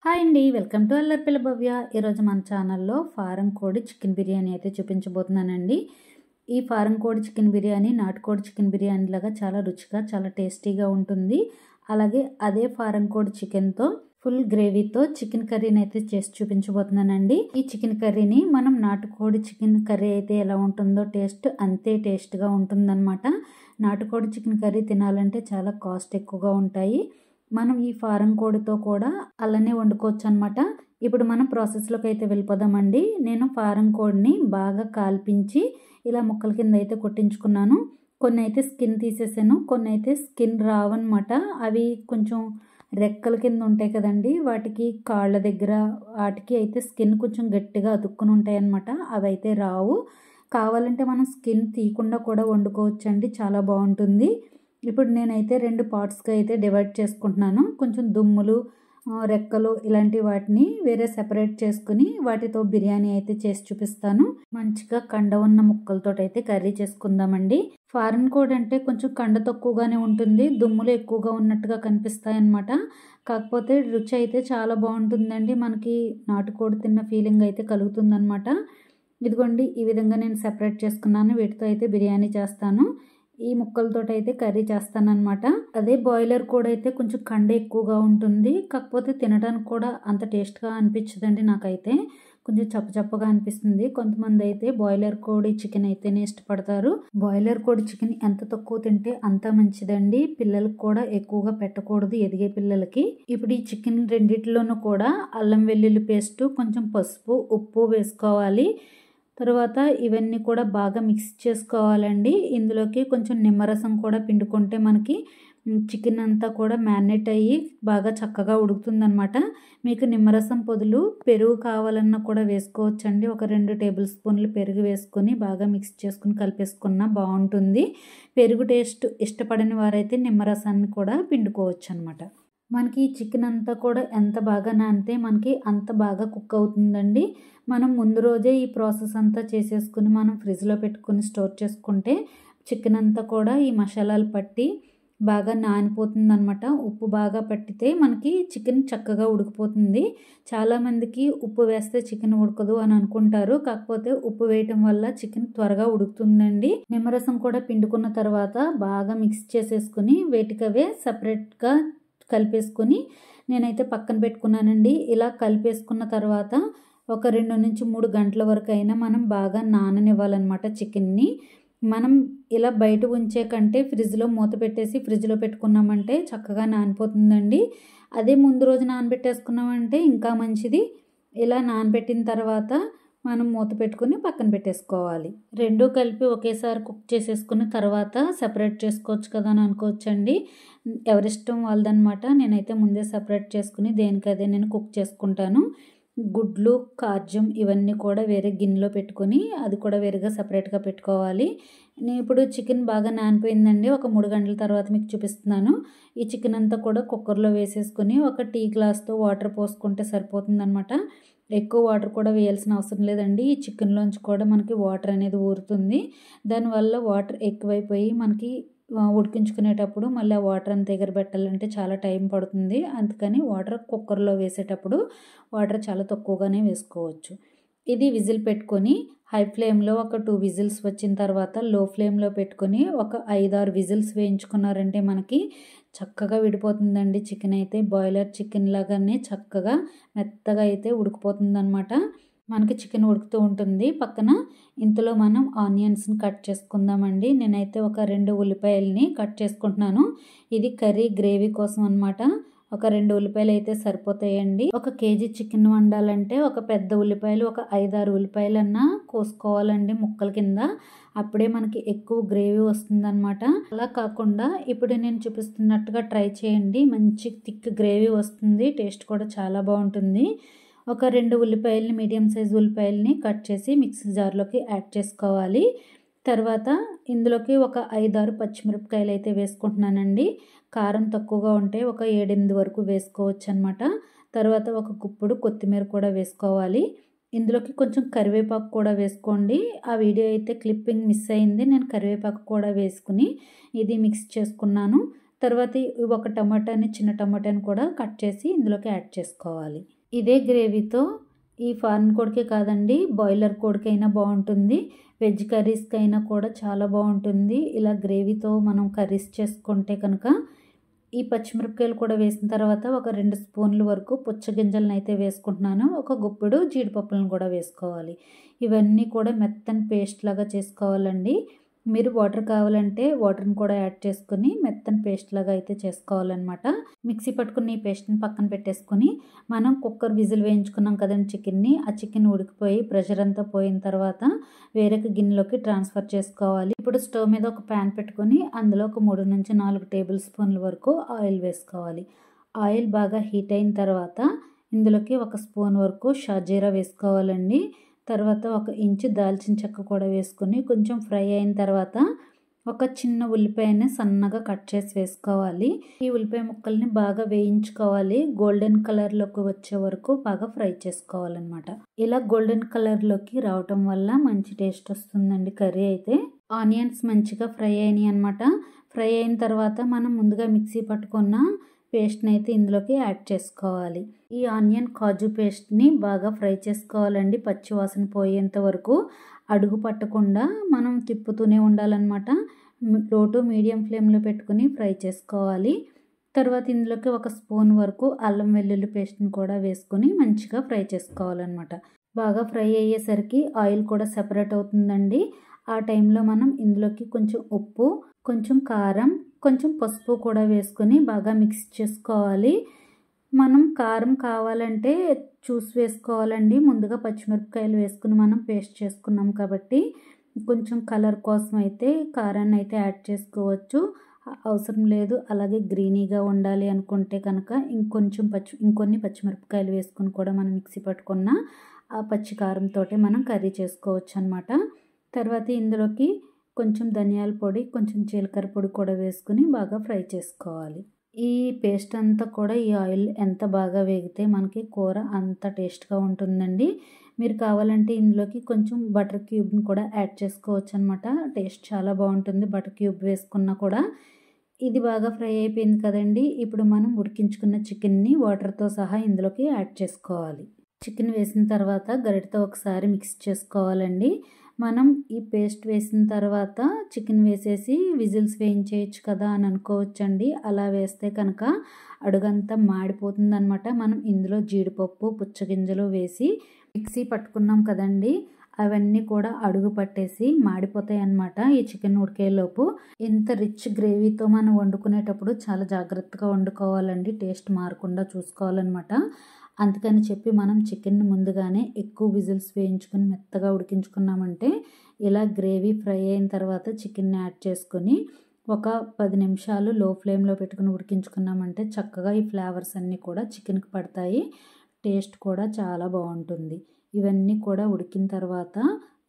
Hi అండి, welcome to అల్లర్పిల్ల భవ్య. ఈరోజు మన ఛానల్లో ఫారం కోడి చికెన్ బిర్యానీ అయితే చూపించబోతున్నానండి. ఈ ఫారం కోడి చికెన్ బిర్యానీ నాటుకోడి చికెన్ బిర్యానీ లాగా చాలా రుచిగా చాలా టేస్టీగా ఉంటుంది. అలాగే అదే ఫారం కోడి చికెన్తో ఫుల్ గ్రేవీతో చికెన్ కర్రీని అయితే చేసి చూపించబోతున్నానండి. ఈ చికెన్ కర్రీని మనం నాటుకోడి చికెన్ కర్రీ అయితే ఎలా ఉంటుందో టేస్ట్ అంతే టేస్ట్గా ఉంటుందన్నమాట. నాటుకోడి చికెన్ కర్రీ తినాలంటే చాలా కాస్ట్ ఎక్కువగా ఉంటాయి. మనం ఈ ఫారం కోడితో కూడా అలానే వండుకోవచ్చు అనమాట. ఇప్పుడు మనం ప్రాసెస్లోకి అయితే వెళ్ళిపోదామండి. నేను ఫారం కోడిని బాగా కాల్పించి ఇలా ముక్కల కింద అయితే కొట్టించుకున్నాను. కొన్ని అయితే స్కిన్ తీసేసాను, కొన్ని అయితే స్కిన్ రావన్నమాట. అవి కొంచెం రెక్కల కింద ఉంటాయి కదండి, వాటికి కాళ్ళ దగ్గర వాటికి అయితే స్కిన్ కొంచెం గట్టిగా అతుక్కుని ఉంటాయి అన్నమాట. అవి అయితే రావు. కావాలంటే మనం స్కిన్ తీయకుండా కూడా వండుకోవచ్చండి, చాలా బాగుంటుంది. ఇప్పుడు నేనైతే 2 పార్ట్స్గా అయితే డివైడ్ చేసుకుంటున్నాను. కొంచెం దుమ్ములు, రెక్కలు ఇలాంటి వాటిని వేరే సెపరేట్ చేసుకుని వాటితో బిర్యానీ అయితే చేసి చూపిస్తాను. మంచిగా కండ ఉన్న ముక్కలతో అయితే కర్రీ చేసుకుందామండి. ఫారెన్ కోడి అంటే కొంచెం కండ తక్కువగానే ఉంటుంది, దుమ్ములు ఎక్కువగా ఉన్నట్టుగా కనిపిస్తాయి అన్నమాట. కాకపోతే రుచి అయితే చాలా బాగుంటుందండి. మనకి నాటుకోడి తిన్న ఫీలింగ్ అయితే కలుగుతుందన్నమాట. ఇదిగోండి, ఈ విధంగా నేను సెపరేట్ చేసుకున్నాను. వీటితో అయితే బిర్యానీ చేస్తాను. ఈ ముక్కలతో అయితే కర్రీ చేస్తానన్నమాట. అదే బాయిలర్ కోడి అయితే కొంచెం కండ ఎక్కువగా ఉంటుంది, కాకపోతే తినడానికి కూడా అంత టేస్ట్గా అనిపించదండి. నాకైతే కొంచెం చప్పచప్పగా అనిపిస్తుంది. కొంతమంది అయితే బాయిలర్ కోడి చికెన్ అయితేనే ఇష్టపడతారు. బాయిలర్ కోడి చికెన్ ఎంత తక్కువ తింటే అంత మంచిదండి. పిల్లలకు కూడా ఎక్కువగా పెట్టకూడదు, ఎదిగే పిల్లలకి. ఇప్పుడు ఈ చికెన్ రెండిట్లోనూ కూడా అల్లం వెల్లుల్లి పేస్ట్, కొంచెం పసుపు, ఉప్పు వేసుకోవాలి. తర్వాత ఇవన్నీ కూడా బాగా మిక్స్ చేసుకోవాలండి. ఇందులోకి కొంచెం నిమ్మరసం కూడా పిండుకుంటే మనకి చికెన్ అంతా కూడా మ్యారినేట్ అయ్యి బాగా చక్కగా ఉడుకుతుందనమాట. మీకు నిమ్మరసం బదులు పెరుగు కావాలన్నా కూడా వేసుకోవచ్చండి. ఒక 2 టేబుల్ స్పూన్లు పెరుగు వేసుకొని బాగా మిక్స్ చేసుకుని కలిపేసుకున్నా బాగుంటుంది. పెరుగు టేస్ట్ ఇష్టపడని వారైతే నిమ్మరసాన్ని కూడా పిండుకోవచ్చు అనమాట. మనకి చికెన్ అంతా కూడా ఎంత బాగా నానితే మనకి అంత బాగా కుక్ అవుతుందండి. మనం ముందు రోజే ఈ ప్రాసెస్ అంతా చేసేసుకుని మనం ఫ్రిడ్జ్లో పెట్టుకుని స్టోర్ చేసుకుంటే చికెన్ అంతా కూడా ఈ మసాలాలు పట్టి బాగా నానిపోతుంది అనమాట. ఉప్పు బాగా పట్టితే మనకి చికెన్ చక్కగా ఉడికిపోతుంది. చాలామందికి ఉప్పు వేస్తే చికెన్ ఉడకదు అని అనుకుంటారు, కాకపోతే ఉప్పు వేయటం వల్ల చికెన్ త్వరగా ఉడుకుతుందండి. నిమ్మరసం కూడా పిండుకున్న తర్వాత బాగా మిక్స్ చేసేసుకుని వేటికవే సపరేట్గా కలిపేసుకొని నేనైతే పక్కన పెట్టుకున్నానండి. ఇలా కలిపేసుకున్న తర్వాత ఒక 2 నుంచి 3 గంటల వరకు అయినా మనం బాగా నాననివ్వాలన్నమాట చికెన్ని. మనం ఇలా బయట ఉంచే కంటే ఫ్రిడ్జ్లో మూత పెట్టేసి ఫ్రిడ్జ్లో పెట్టుకున్నామంటే చక్కగా నానిపోతుందండి. అదే ముందు రోజు నానబెట్టేసుకున్నామంటే ఇంకా మంచిది. ఇలా నానబెట్టిన తర్వాత మనం మూత పెట్టుకుని పక్కన పెట్టేసుకోవాలి. రెండూ కలిపి ఒకేసారి కుక్ చేసేసుకున్న తర్వాత సెపరేట్ చేసుకోవచ్చు కదా అని అనుకోవచ్చండి. ఎవరిష్టం వాళ్ళదనమాట. నేనైతే ముందే సెపరేట్ చేసుకుని దేనికదే నేను కుక్ చేసుకుంటాను. గుడ్లు, కార్జం ఇవన్నీ కూడా వేరే గిన్నెలో పెట్టుకొని అది కూడా వేరేగా సపరేట్గా పెట్టుకోవాలి. నేను ఇప్పుడు చికెన్ బాగా నానిపోయిందండి. ఒక 3 గంటల తర్వాత మీకు చూపిస్తున్నాను. ఈ చికెన్ అంతా కూడా కుక్కర్లో వేసేసుకొని ఒక టీ గ్లాస్తో వాటర్ పోసుకుంటే సరిపోతుందన్నమాట. ఎక్కువ వాటర్ కూడా వేయాల్సిన అవసరం లేదండి. ఈ చికెన్లోంచి కూడా మనకి వాటర్ అనేది ఊరుతుంది. దానివల్ల వాటర్ ఎక్కువైపోయి మనకి ఉడికించుకునేటప్పుడు మళ్ళీ ఆ వాటర్ అంతా ఎగరబెట్టాలంటే చాలా టైం పడుతుంది. అందుకని వాటర్ కుక్కర్లో వేసేటప్పుడు వాటర్ చాలా తక్కువగానే వేసుకోవచ్చు. ఇది విజిల్ పెట్టుకొని హై ఫ్లేమ్లో ఒక 2 విజిల్స్ వచ్చిన తర్వాత లో ఫ్లేమ్లో పెట్టుకొని ఒక 5-6 విజిల్స్ వేయించుకున్నారంటే మనకి చక్కగా విడిపోతుందండి. చికెన్ అయితే బాయిలర్ చికెన్ లాగానే చక్కగా మెత్తగా అయితే ఉడికిపోతుంది అనమాట. మనకి చికెన్ ఉడుకుతూ ఉంటుంది పక్కన. ఇంతలో మనం ఆనియన్స్ని కట్ చేసుకుందామండి. నేనైతే ఒక 2 ఉల్లిపాయలని కట్ చేసుకుంటున్నాను. ఇది కర్రీ గ్రేవీ కోసం అనమాట. ఒక 2 ఉల్లిపాయలు అయితే సరిపోతాయండి. 1 కేజీ చికెన్ వండాలంటే ఒక పెద్ద ఉల్లిపాయలు ఒక 5-6 ఉల్లిపాయలన్నా కోసుకోవాలండి ముక్కల కింద. అప్పుడే మనకి ఎక్కువ గ్రేవీ వస్తుందన్నమాట. అలా కాకుండా ఇప్పుడు నేను చూపిస్తున్నట్టుగా ట్రై చేయండి. మంచి థిక్ గ్రేవీ వస్తుంది, టేస్ట్ కూడా చాలా బాగుంటుంది. ఒక 2 ఉల్లిపాయలని మీడియం సైజ్ ఉల్లిపాయలని కట్ చేసి మిక్సీ జార్లోకి యాడ్ చేసుకోవాలి. తర్వాత ఇందులోకి ఒక 5-6 పచ్చిమిరపకాయలు అయితే వేసుకుంటున్నానండి. కారం తక్కువగా ఉంటే ఒక 7-8 వరకు వేసుకోవచ్చు అనమాట. తర్వాత ఒక గుప్పుడు కొత్తిమీర కూడా వేసుకోవాలి. ఇందులోకి కొంచెం కరివేపాకు కూడా వేసుకోండి. ఆ వీడియో అయితే క్లిప్పింగ్ మిస్ అయింది. నేను కరివేపాకు కూడా వేసుకుని ఇది మిక్స్ చేసుకున్నాను. తర్వాత ఒక టమాటాని చిన్న టమాటాని కూడా కట్ చేసి ఇందులోకి యాడ్ చేసుకోవాలి. ఇదే గ్రేవీతో ఈ ఫారెన్ కోడికే కాదండి, బాయిలర్ కోడికైనా బాగుంటుంది, వెజ్ కర్రీస్కైనా కూడా చాలా బాగుంటుంది. ఇలా గ్రేవీతో మనం కర్రీస్ చేసుకుంటే కనుక ఈ పచ్చిమిరపకాయలు కూడా వేసిన తర్వాత ఒక 2 స్పూన్ల వరకు పుచ్చగింజలను అయితే వేసుకుంటున్నాను. ఒక గుప్పెడు జీడిపప్పులను కూడా వేసుకోవాలి. ఇవన్నీ కూడా మెత్తని పేస్ట్ లాగా చేసుకోవాలండి. మీరు వాటర్ కావాలంటే వాటర్ని కూడా యాడ్ చేసుకుని మెత్తని పేస్ట్ లాగా అయితే చేసుకోవాలన్నమాట. మిక్సీ పట్టుకుని ఈ పేస్ట్ని పక్కన పెట్టేసుకొని మనం కుక్కర్ విజిల్ వేయించుకున్నాం కదండి చికెన్ని, ఆ చికెన్ ఉడికిపోయి ప్రెషర్ అంతా పోయిన తర్వాత వేరొక గిన్నెలోకి ట్రాన్స్ఫర్ చేసుకోవాలి. ఇప్పుడు స్టవ్ మీద ఒక ప్యాన్ పెట్టుకొని అందులో ఒక 3 నుంచి 4 టేబుల్ స్పూన్ల వరకు ఆయిల్ వేసుకోవాలి. ఆయిల్ బాగా హీట్ అయిన తర్వాత ఇందులోకి 1 స్పూన్ వరకు షాజీరా వేసుకోవాలండి. తర్వాత 1 ఇంచు దాల్చిన చెక్క కూడా వేసుకొని కొంచెం ఫ్రై అయిన తర్వాత ఒక చిన్న ఉల్లిపాయని సన్నగా కట్ చేసి వేసుకోవాలి. ఈ ఉల్లిపాయ ముక్కల్ని బాగా వేయించుకోవాలి. గోల్డెన్ కలర్లోకి వచ్చే వరకు బాగా ఫ్రై చేసుకోవాలన్నమాట. ఇలా గోల్డెన్ కలర్లోకి రావటం వల్ల మంచి టేస్ట్ వస్తుందండి కర్రీ అయితే. ఆనియన్స్ మంచిగా ఫ్రై అయినాయి అనమాట. ఫ్రై అయిన తర్వాత మనం ముందుగా మిక్సీ పట్టుకున్న పేస్ట్ని అయితే ఇందులోకి యాడ్ చేసుకోవాలి. ఈ ఆనియన్ కాజు పేస్ట్ని బాగా ఫ్రై చేసుకోవాలండి, పచ్చి వాసన పోయేంత వరకు. అడుగు పట్టకుండా మనం తిప్పుతూనే ఉండాలన్నమాట. లో టు మీడియం ఫ్లేమ్లో పెట్టుకుని ఫ్రై చేసుకోవాలి. తర్వాత ఇందులోకి 1 స్పూన్ వరకు అల్లం వెల్లుల్లి పేస్ట్ని కూడా వేసుకొని మంచిగా ఫ్రై చేసుకోవాలన్నమాట. బాగా ఫ్రై అయ్యేసరికి ఆయిల్ కూడా సెపరేట్ అవుతుందండి. ఆ టైంలో మనం ఇందులోకి కొంచెం ఉప్పు, కొంచెం కారం, కొంచెం పసుపు కూడా వేసుకొని బాగా మిక్స్ చేసుకోవాలి. మనం కారం కావాలంటే చూసి వేసుకోవాలండి. ముందుగా పచ్చిమిరపకాయలు వేసుకుని మనం పేస్ట్ చేసుకున్నాం కాబట్టి కొంచెం కలర్ కోసం అయితే కారాన్ని అయితే యాడ్ చేసుకోవచ్చు. అవసరం లేదు, అలాగే గ్రీనీగా ఉండాలి అనుకుంటే కనుక ఇంకొన్ని పచ్చిమిరపకాయలు వేసుకుని కూడా మనం మిక్సీ పట్టుకున్న ఆ పచ్చి కారంతో మనం కర్రీ చేసుకోవచ్చు అనమాట. తర్వాత ఇందులోకి కొంచెం ధనియాల పొడి, కొంచెం జీలకర్ర పొడి కూడా వేసుకుని బాగా ఫ్రై చేసుకోవాలి. ఈ పేస్ట్ అంతా కూడా ఈ ఆయిల్ ఎంత బాగా వేగితే మనకి కూర అంత టేస్ట్గా ఉంటుందండి. మీరు కావాలంటే ఇందులోకి కొంచెం బటర్ క్యూబ్ని కూడా యాడ్ చేసుకోవచ్చు అనమాట. టేస్ట్ చాలా బాగుంటుంది బటర్ క్యూబ్ వేసుకున్నా కూడా. ఇది బాగా ఫ్రై అయిపోయింది కదండి. ఇప్పుడు మనం ఉడికించుకున్న చికెన్ని వాటర్తో సహా ఇందులోకి యాడ్ చేసుకోవాలి. చికెన్ వేసిన తర్వాత గరిటతో ఒకసారి మిక్స్ చేసుకోవాలండి. మనం ఈ పేస్ట్ వేసిన తర్వాత చికెన్ వేసేసి విజిల్స్ వేయించేయచ్చు కదా అని అనుకోవచ్చండి. అలా వేస్తే కనుక అడుగంతా మాడిపోతుంది అనమాట. మనం ఇందులో జీడిపప్పు, పుచ్చగింజలు వేసి మిక్సీ పట్టుకున్నాం కదండి, అవన్నీ కూడా అడుగు పట్టేసి మాడిపోతాయి అన్నమాట ఈ చికెన్ ఉడికేలోపు. ఇంత రిచ్ గ్రేవీతో మనం వండుకునేటప్పుడు చాలా జాగ్రత్తగా వండుకోవాలండి, టేస్ట్ మారకుండా చూసుకోవాలన్నమాట. అందుకని చెప్పి మనం చికెన్ ముందుగానే ఎక్కువ విజిల్స్ వేయించుకొని మెత్తగా ఉడికించుకున్నామంటే ఇలా గ్రేవీ ఫ్రై అయిన తర్వాత చికెన్ని యాడ్ చేసుకొని ఒక 10 నిమిషాలు లో ఫ్లేమ్లో పెట్టుకుని ఉడికించుకున్నామంటే చక్కగా ఈ ఫ్లేవర్స్ అన్నీ కూడా చికెన్కి పడతాయి. టేస్ట్ కూడా చాలా బాగుంటుంది. ఇవన్నీ కూడా ఉడికిన తర్వాత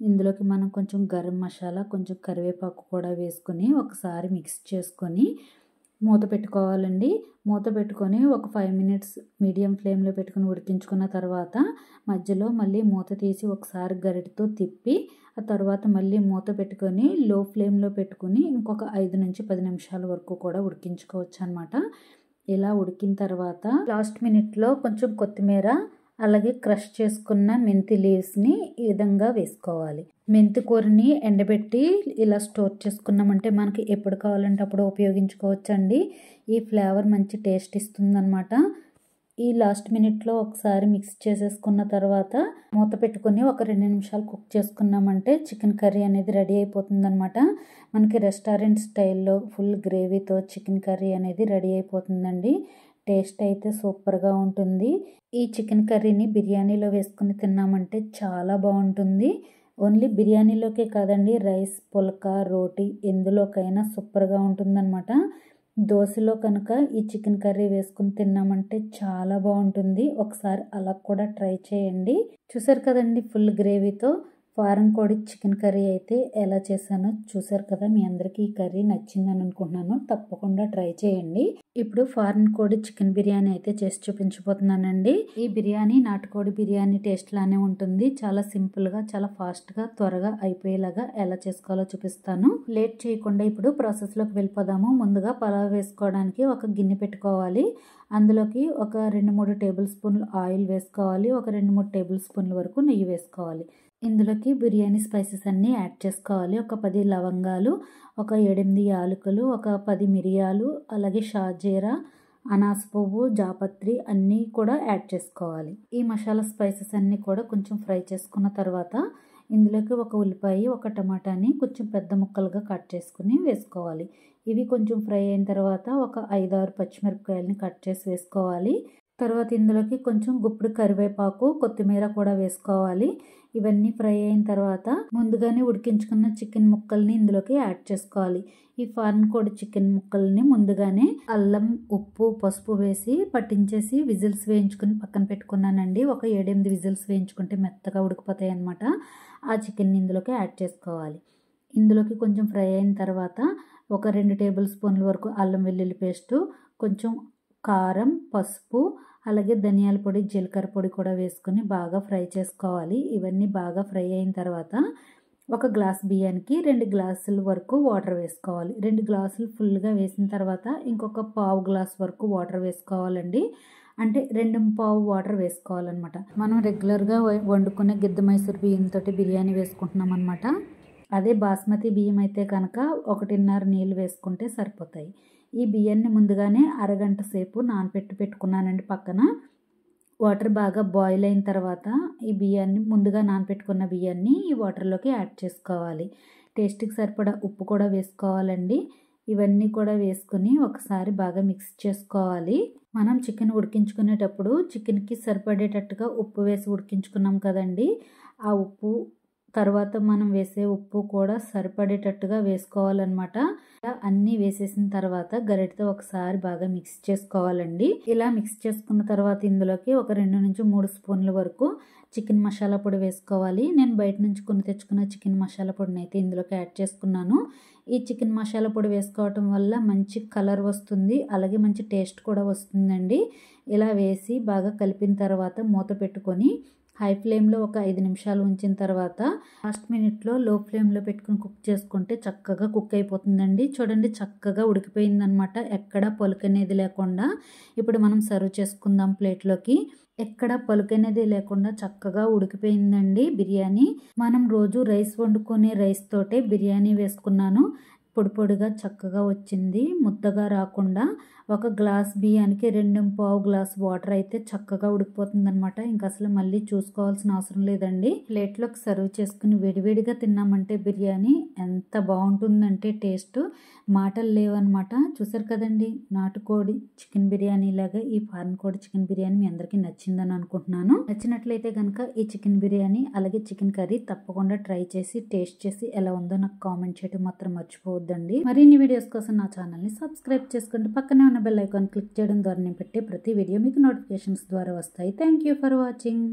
ఇందులోకి మనం కొంచెం గరం మసాలా, కొంచెం కరివేపాకు కూడా వేసుకొని ఒకసారి మిక్స్ చేసుకొని మూత పెట్టుకోవాలండి. మూత పెట్టుకొని ఒక 5 మినిట్స్ మీడియం ఫ్లేమ్లో పెట్టుకుని ఉడికించుకున్న తర్వాత మధ్యలో మళ్ళీ మూత తీసి ఒకసారి గరిటతో తిప్పి ఆ తర్వాత మళ్ళీ మూత పెట్టుకొని లో ఫ్లేమ్లో పెట్టుకుని ఇంకొక 5 నుంచి 10 నిమిషాల వరకు కూడా ఉడికించుకోవచ్చు అనమాట. ఇలా ఉడికిన తర్వాత లాస్ట్ మినిట్లో కొంచెం కొత్తిమీర, అలాగే క్రష్ చేసుకున్న మెంతి లీవ్స్ని ఈ విధంగా వేసుకోవాలి. మెంతి కూరని ఎండబెట్టి ఇలా స్టోర్ చేసుకున్నామంటే మనకి ఎప్పుడు కావాలంటే అప్పుడు ఉపయోగించుకోవచ్చండి. ఈ ఫ్లేవర్ మంచి టేస్ట్ ఇస్తుందన్నమాట. ఈ లాస్ట్ మినిట్లో ఒకసారి మిక్స్ చేసేసుకున్న తర్వాత మూత పెట్టుకొని ఒక 2 నిమిషాలు కుక్ చేసుకున్నామంటే చికెన్ కర్రీ అనేది రెడీ అయిపోతుందన్నమాట. మనకి రెస్టారెంట్ స్టైల్లో ఫుల్ గ్రేవీతో చికెన్ కర్రీ అనేది రెడీ అయిపోతుందండి. టేస్ట్ అయితే సూపర్గా ఉంటుంది. ఈ చికెన్ కర్రీని బిర్యానీలో వేసుకుని తిన్నామంటే చాలా బాగుంటుంది. ఓన్లీ బిర్యానీలోకే కాదండి, రైస్, పుల్కా, రోటీ ఎందులోకైనా సూపర్గా ఉంటుందన్నమాట. దోశలో కనుక ఈ చికెన్ కర్రీ వేసుకుని తిన్నామంటే చాలా బాగుంటుంది. ఒకసారి అలా కూడా ట్రై చేయండి. చూసారు కదండి, ఫుల్ గ్రేవీతో ఫారం కోడి చికెన్ కర్రీ అయితే ఎలా చేశానో చూసారు కదా. మీ అందరికీ ఈ కర్రీ నచ్చిందని అనుకుంటున్నాను. తప్పకుండా ట్రై చేయండి. ఇప్పుడు ఫారెన్ కోడి చికెన్ బిర్యానీ అయితే చేసి చూపించబోతున్నానండి. ఈ బిర్యానీ నాటుకోడి బిర్యానీ టేస్ట్ లానే ఉంటుంది. చాలా సింపుల్గా, చాలా ఫాస్ట్గా, త్వరగా అయిపోయేలాగా ఎలా చేసుకోవాలో చూపిస్తాను. లేట్ చేయకుండా ఇప్పుడు ప్రాసెస్లోకి వెళ్ళిపోదాము. ముందుగా పలావ్ వేసుకోవడానికి ఒక గిన్నె పెట్టుకోవాలి. అందులోకి ఒక 2-3 టేబుల్ స్పూన్లు ఆయిల్ వేసుకోవాలి. ఒక 2-3 టేబుల్ స్పూన్ల వరకు నెయ్యి వేసుకోవాలి. ఇందులోకి బిర్యానీ స్పైసెస్ అన్నీ యాడ్ చేసుకోవాలి. ఒక 10 లవంగాలు, ఒక 7-8 యాలకులు, ఒక 10 మిరియాలు, అలాగే షాజీరా, అనాస పువ్వు, జాపత్రి అన్నీ కూడా యాడ్ చేసుకోవాలి. ఈ మసాలా స్పైసెస్ అన్నీ కూడా కొంచెం ఫ్రై చేసుకున్న తర్వాత ఇందులోకి ఒక ఉల్లిపాయ, ఒక టమాటాని కొంచెం పెద్ద ముక్కలుగా కట్ చేసుకుని వేసుకోవాలి. ఇవి కొంచెం ఫ్రై అయిన తర్వాత ఒక 5-6 పచ్చిమిరపకాయలని కట్ చేసి వేసుకోవాలి. తర్వాత ఇందులోకి కొంచెం గుప్పుడు కరివేపాకు, కొత్తిమీర కూడా వేసుకోవాలి. ఇవన్నీ ఫ్రై అయిన తర్వాత ముందుగానే ఉడికించుకున్న చికెన్ ముక్కల్ని ఇందులోకి యాడ్ చేసుకోవాలి. ఈ ఫారెన్ కోడి చికెన్ ముక్కల్ని ముందుగానే అల్లం, ఉప్పు, పసుపు వేసి పట్టించేసి విజిల్స్ వేయించుకుని పక్కన పెట్టుకున్నానండి. ఒక 7-8 విజిల్స్ వేయించుకుంటే మెత్తగా ఉడికిపోతాయి అన్నమాట. ఆ చికెన్ని ఇందులోకి యాడ్ చేసుకోవాలి. ఇందులోకి కొంచెం ఫ్రై అయిన తర్వాత ఒక 2 టేబుల్ స్పూన్ల వరకు అల్లం వెల్లుల్లి పేస్టు, కొంచెం కారం, పసుపు, అలాగే ధనియాల పొడి, జీలకర్ర పొడి కూడా వేసుకుని బాగా ఫ్రై చేసుకోవాలి. ఇవన్నీ బాగా ఫ్రై అయిన తర్వాత ఒక గ్లాస్ బియ్యానికి 2 గ్లాసుల వరకు వాటర్ వేసుకోవాలి. 2 గ్లాసులు ఫుల్గా వేసిన తర్వాత ఇంకొక పావు గ్లాస్ వరకు వాటర్ వేసుకోవాలండి. అంటే 2 వాటర్ వేసుకోవాలన్నమాట. మనం రెగ్యులర్గా వండుకునే గిద్ద మైసూర్ బియ్యంతో బిర్యానీ వేసుకుంటున్నాం అనమాట. అదే బాస్మతి బియ్యం అయితే కనుక 1.5 నీళ్ళు వేసుకుంటే సరిపోతాయి. ఈ బియ్యాన్ని ముందుగానే అరగంట సేపు పెట్టుకున్నానండి పక్కన. వాటర్ బాగా బాయిల్ అయిన తర్వాత ఈ బియ్యాన్ని, ముందుగా నానపెట్టుకున్న బియ్యాన్ని ఈ వాటర్లోకి యాడ్ చేసుకోవాలి. టేస్ట్కి సరిపడా ఉప్పు కూడా వేసుకోవాలండి. ఇవన్నీ కూడా వేసుకుని ఒకసారి బాగా మిక్స్ చేసుకోవాలి. మనం చికెన్ ఉడికించుకునేటప్పుడు చికెన్కి సరిపడేటట్టుగా ఉప్పు వేసి ఉడికించుకున్నాం కదండి. ఆ ఉప్పు తర్వాత మనం వేసే ఉప్పు కూడా సరిపడేటట్టుగా వేసుకోవాలన్నమాట. అన్నీ వేసేసిన తర్వాత గరిటెతో ఒకసారి బాగా మిక్స్ చేసుకోవాలండి. ఇలా మిక్స్ చేసుకున్న తర్వాత ఇందులోకి ఒక 2-3 స్పూన్ల వరకు చికెన్ మసాలా పొడి వేసుకోవాలి. నేను బయట నుంచి కొని తెచ్చుకున్న చికెన్ మసాలా పొడిని అయితే ఇందులోకి యాడ్ చేసుకున్నాను. ఈ చికెన్ మసాలా పొడి వేసుకోవటం వల్ల మంచి కలర్ వస్తుంది, అలాగే మంచి టేస్ట్ కూడా వస్తుందండి. ఇలా వేసి బాగా కలిపిన తర్వాత మూత పెట్టుకొని హై ఫ్లేమ్లో ఒక 5 నిమిషాలు ఉంచిన తర్వాత లాస్ట్ మినిట్లో లో ఫ్లేమ్లో పెట్టుకుని కుక్ చేసుకుంటే చక్కగా కుక్ అయిపోతుందండి. చూడండి, చక్కగా ఉడికిపోయిందనమాట, ఎక్కడ పలుకు అనేది లేకుండా. ఇప్పుడు మనం సర్వ్ చేసుకుందాం ప్లేట్లోకి. ఎక్కడ పలుకు అనేది లేకుండా చక్కగా ఉడికిపోయిందండి బిర్యానీ. మనం రోజు రైస్ వండుకునే రైస్ తోటే బిర్యానీ వేసుకున్నాను. పొడి పొడిగా చక్కగా వచ్చింది, ముద్దగా రాకుండా. ఒక గ్లాస్ బియ్యానికి 2.5 గ్లాస్ వాటర్ అయితే చక్కగా ఉడికిపోతుంది అనమాట. ఇంకా అసలు మళ్ళీ చూసుకోవాల్సిన అవసరం లేదండి. ప్లేట్లోకి సర్వ్ చేసుకుని వేడివేడిగా తిన్నామంటే బిర్యానీ ఎంత బాగుంటుందంటే టేస్ట్ మాటలు లేవన్నమాట. చూసారు కదండి, నాటుకోడి చికెన్ బిర్యానీ లాగా ఈ ఫారెన్ కోడి చికెన్ బిర్యానీ మీ అందరికీ నచ్చిందని అనుకుంటున్నాను. నచ్చినట్లయితే కనుక ఈ చికెన్ బిర్యానీ అలాగే చికెన్ కర్రీ తప్పకుండా ట్రై చేసి టేస్ట్ చేసి ఎలా ఉందో నాకు కామెంట్ చేయడం మాత్రం మర్చిపోవద్దండి. మరిన్ని వీడియోస్ కోసం నా ఛానల్ని సబ్స్క్రైబ్ చేసుకుంటే పక్కనే ఉన్న బెల్ ఐకాన్ క్లిక్ చేయడం ద్వారా నేను పెట్టే ప్రతి వీడియో మీకు నోటిఫికేషన్స్ ద్వారా వస్తాయి. Thank you for watching.